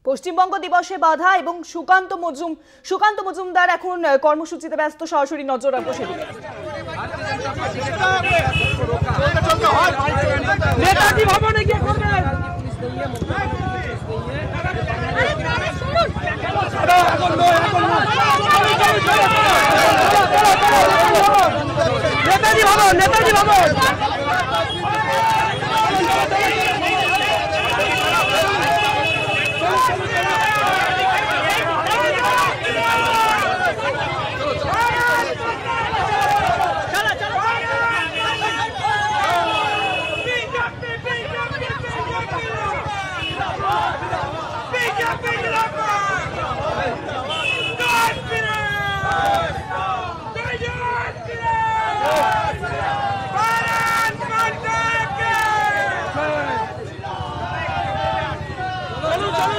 পশ্চিমবঙ্গ দিবসে বাধা এবং সুকান্ত মজুমদার এখন কর্মসূচিতে ব্যস্ত। সরাসরি নজর রাখবো সেদিকে। নেতাজি ভবনে গিয়ে করবেন। নেতাজি ভবন, নেতাজি ভবন।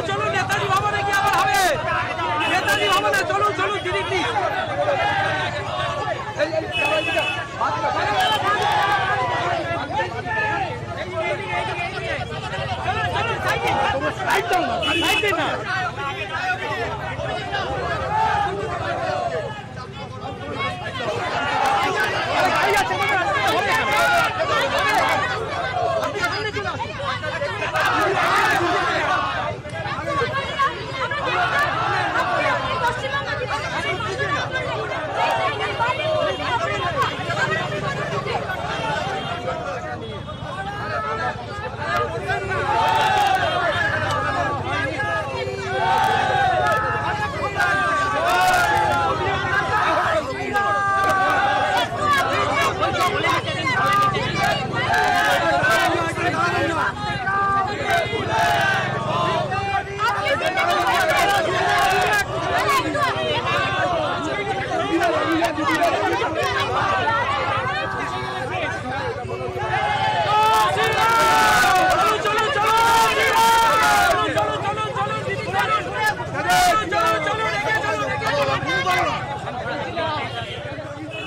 চলুন নেতাজি ভবনে কি আবার হবে? নেতাজি ভবনে চলুন দিদি প্লিজ।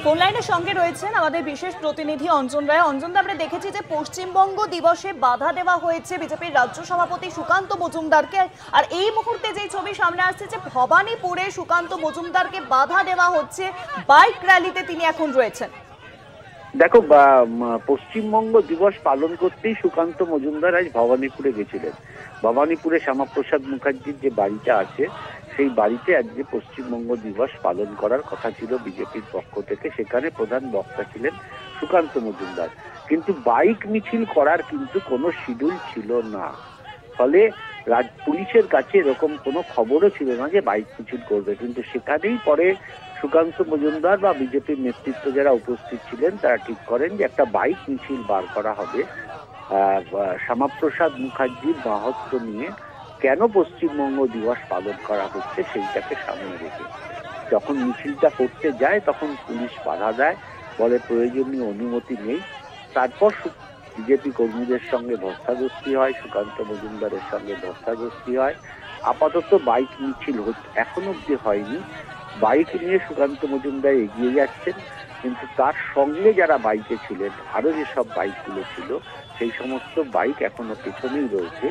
ফোন লাইনের সঙ্গে রয়েছেন আমাদের বিশেষ প্রতিনিধি অঞ্জন রায়। অঞ্জনদা, আমরা দেখেছি যে পশ্চিমবঙ্গ দিবসে বাধা দেওয়া হয়েছে বিজেপির রাজ্য সভাপতি সুকান্ত মজুমদারকে, আর এই মুহূর্তে যে ছবি সামনে আসছে যে ভবানীপুরে সুকান্ত মজুমদারকে বাধা দেওয়া হচ্ছে, বাইক র্যালিতে তিনি এখন রয়েছেন। দেখো, পশ্চিমবঙ্গ দিবস পালন করতেই সুকান্ত মজুমদার আজ ভবানীপুরে গেছিলেন। ভবানীপুরে শ্যামাপ্রসাদ মুখার্জির যে বাড়িটা আছে সেই বাড়িতে আজকে পশ্চিমবঙ্গ দিবস পালন করার কথা ছিল বিজেপির পক্ষ থেকে। সেখানে প্রধান বক্তা ছিলেন সুকান্ত মজুমদার, কিন্তু বাইক মিছিল করার কিন্তু কোনো শিডিউল ছিল না। ফলে পুলিশের কাছে এরকম কোনো খবরও ছিল না যে বাইক মিছিল করবে, কিন্তু সেখানেই পরে সুকান্ত মজুমদার বা বিজেপির নেতৃত্ব যারা উপস্থিত ছিলেন তারা ঠিক করেন যে একটা বাইক মিছিল বার করা হবে শ্যামাপ্রসাদ মুখার্জির মাহাত্ম্য নিয়ে, কেন পশ্চিমবঙ্গ দিবস পালন করা হচ্ছে সেইটাকে সামনে রেখে। যখন মিছিলটা করতে যায় তখন পুলিশ বাধা দেয়, বলে প্রয়োজনীয় অনুমতি নেই। তারপর বিজেপি কর্মীদের সঙ্গে ধস্তাধস্তি হয়, সুকান্ত মজুমদারের সঙ্গে ধস্তাধস্তি হয়। আপাতত বাইক মিছিল এখনো অব্দি হয়নি। বাইক নিয়ে সুকান্ত মজুমদার এগিয়ে যাচ্ছেন, কিন্তু তার সঙ্গে যারা বাইকে ছিলেন, আরো যেসব বাইকগুলো ছিল সেই সমস্ত বাইক এখনো পেছনেই রয়েছে।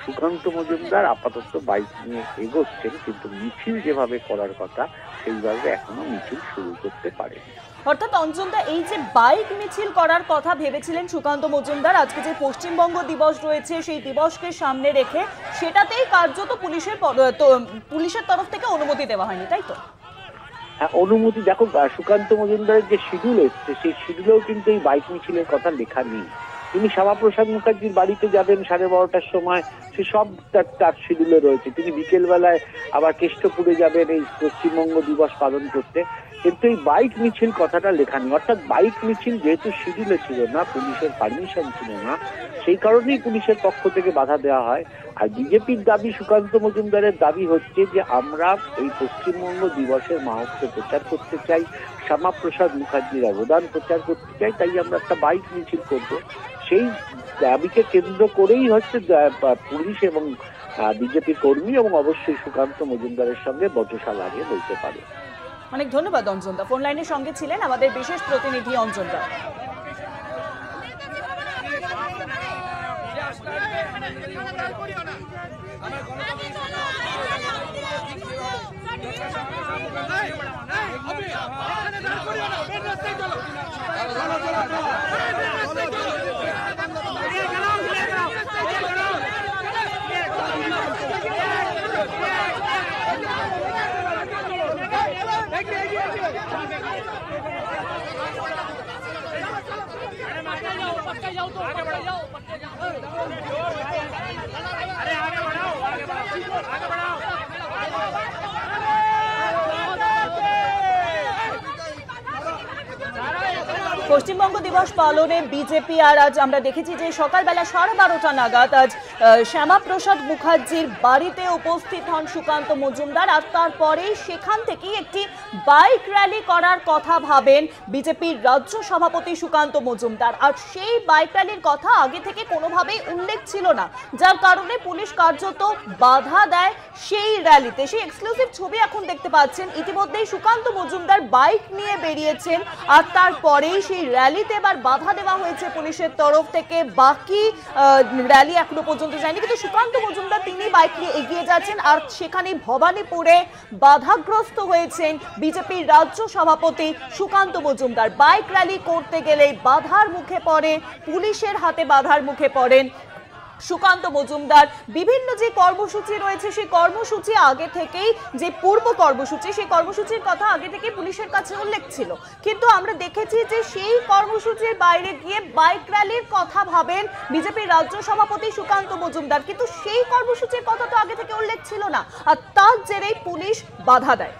সুকান্ত মজুমদার আপাতত বাইক নিয়ে এগোচ্ছেন, কিন্তু মিছিল যেভাবে করার কথা সেইভাবে এখনো মিছিল শুরু করতে পারেনি। অর্থাৎ অঞ্জনদা, এই যে বাইক মিছিল করার কথা ভেবেছিলেন সুকান্ত মজুমদার, আজকে যে পশ্চিমবঙ্গ দিবস রয়েছে সেই দিবসকে সামনে রেখে সেটাতেই কার্যত পুলিশের তরফ থেকে অনুমতি দেওয়া হয়নি, তাই তো? হ্যাঁ, অনুমতি দেখো, সুকান্ত মজুমদারের যে শিডিউল এসছে সেই শিডিউলেও কিন্তু এই বাইক মিছিলের কথা লেখা নেই। তিনি শ্যামাপ্রসাদ মুখার্জির বাড়িতে যাবেন 12:30টার সময়, সে সব তার শিডিউলে রয়েছে। তিনি বিকেলবেলায় আবার কেষ্টপুরে যাবেন এই পশ্চিমবঙ্গ দিবস পালন করতে, কিন্তু এই বাইক মিছিল কথাটা লেখা নেই। অর্থাৎ বাইক মিছিল যেহেতু শিডিউলে ছিল না, পুলিশের পারমিশন ছিল না, সেই কারণেই পুলিশের পক্ষ থেকে বাধা দেওয়া হয়। আর বিজেপির দাবি, সুকান্ত মজুমদারের দাবি হচ্ছে যে আমরা এই পশ্চিমবঙ্গ দিবসের মাহাত্ম্য প্রচার করতে চাই, শ্যামাপ্রসাদ মুখার্জির অবদান প্রচার করতে চাই, তাই আমরা একটা বাইক মিছিল করব। সেই দাবিকে কেন্দ্র করেই হচ্ছে পুলিশ এবং বিজেপি কর্মী এবং অবশ্যই সুকান্ত মজুমদারের সঙ্গে বচসা লাগিয়ে বলতে পারে। অনেক ধন্যবাদ অঞ্জনদা, ফোন লাইনের সঙ্গে ছিলেন আমাদের বিশেষ প্রতিনিধি অঞ্জনদা। আমার পশ্চিমবঙ্গ দিবস পালনে বিজেপি আর আজ আমরা দেখেছি যে সকালবেলা 12:30 নাগাদ আজ শ্যামাপ্রসাদ মুখার্জির বাড়িতে উপস্থিত হন সুকান্ত মজুমদার আর তারপরেই সেখান থেকেই একটি বাইক র্যালি করার কথা ভাবেন বিজেপির রাজ্য সভাপতি সুকান্ত মজুমদার। আর সেই বাইক র্যালির কথা আগে থেকে কোনোভাবেই উল্লেখ ছিল না, যার কারণে পুলিশ কার্যত বাধা দেয় সেই র্যালিতে। সেই এক্সক্লুসিভ ছবি এখন দেখতে পাচ্ছেন। ইতিমধ্যেই সুকান্ত মজুমদার বাইক নিয়ে বেরিয়েছেন আর তারপরেই সেই র্যালিতে এবার বাধা দেওয়া হয়েছে পুলিশের তরফ থেকে। বাকি র্যালি এখনো পর্যন্ত যায়নি, কিন্তু সুকান্ত মজুমদার তিনি বাইক নিয়ে এগিয়ে যাচ্ছেন আর সেখানে ভবানীপুরে বাধাগ্রস্ত হয়েছেন বিজেপির রাজ্য সভাপতি সুকান্ত মজুমদার। বাইক র্যালি করতে গেলে বাধার মুখে পড়ে, পুলিশের হাতে বাধার মুখে পড়েন সুকান্ত মজুমদার। বিভিন্ন যে কর্মসূচি রয়েছে সেই কর্মসূচি আগে থেকেই, যে পূর্ব কর্মসূচি সেই কর্মসূচির কথা আগে থেকে পুলিশের কাছে উল্লেখ ছিল, কিন্তু আমরা দেখেছি যে সেই কর্মসূচির বাইরে গিয়ে বাইক র্যালির কথা ভাবেন বিজেপির রাজ্য সভাপতি সুকান্ত মজুমদার, কিন্তু সেই কর্মসূচির কথা তো আগে থেকে উল্লেখ ছিল না আর তার জেরেই পুলিশ বাধা দেয়।